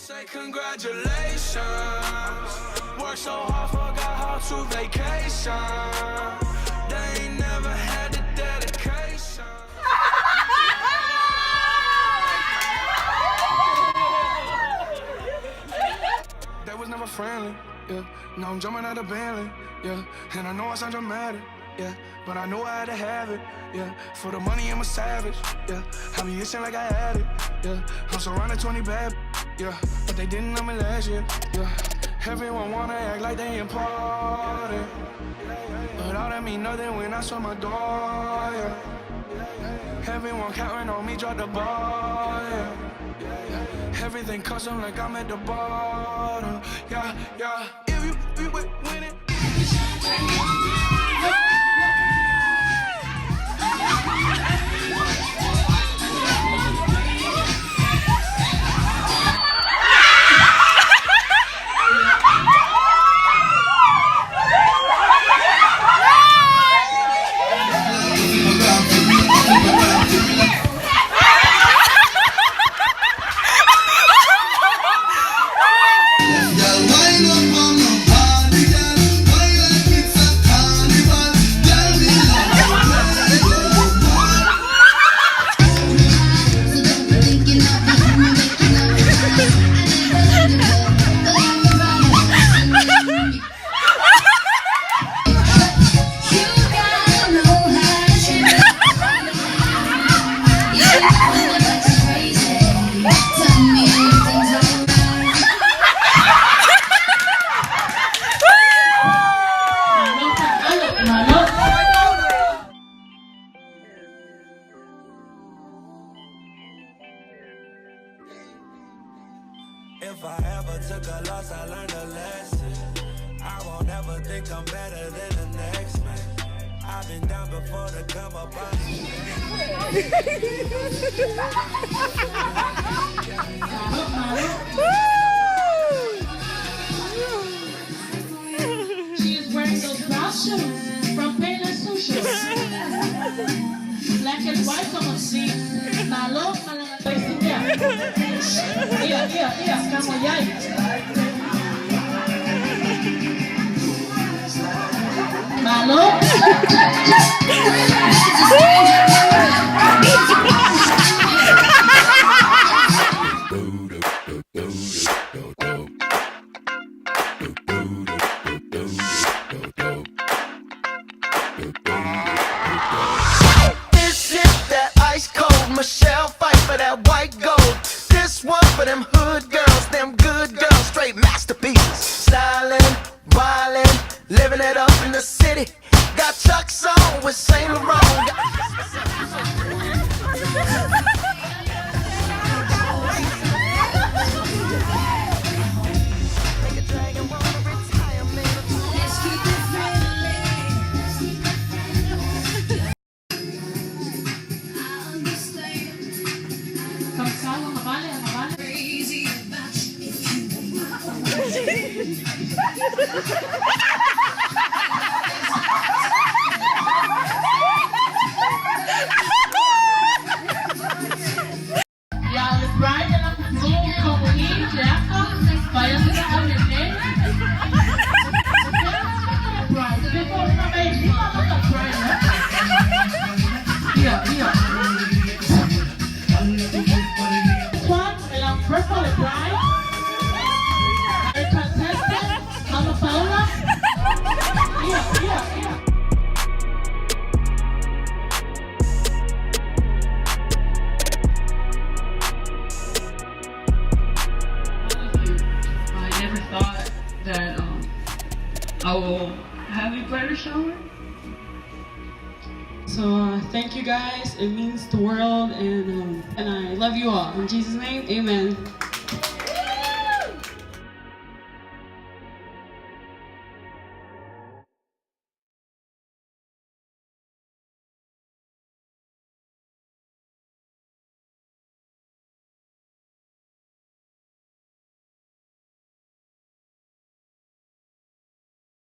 Say congratulations. Worked so hard, forgot how to vacation. They ain't never had the dedication. They was never friendly, yeah. Now I'm jumping out of Bentley, yeah. And I know I sound dramatic, yeah. But I know I had to have it, yeah. For the money, I'm a savage, yeah. I be itching like I had it, yeah. I'm surrounded 20 bad, yeah. But they didn't know me last year, yeah. Everyone wanna act like they important, but all that mean nothing when I saw my door, yeah. Everyone counting on me, drop the ball, yeah. Everything custom like I'm at the bottom, yeah, yeah. If you win it. If I ever took a loss, I learned a lesson. I won't ever think I'm better than the next man. I've been down before to come up on She is wearing those brown shoes from Payless Sushi. Black and white, como si. Malo, malang paisnya. Iya, kamu yai. Malo. This is that ice cold Michelle fight for that white gold. This one for them hood girls, them good girls, straight masterpieces. Styling, wildin', living it up in the city. Got Chuck's on with Saint Laurent. I will have you play the shower. So thank you guys. It means the world, and I love you all. In Jesus' name, amen.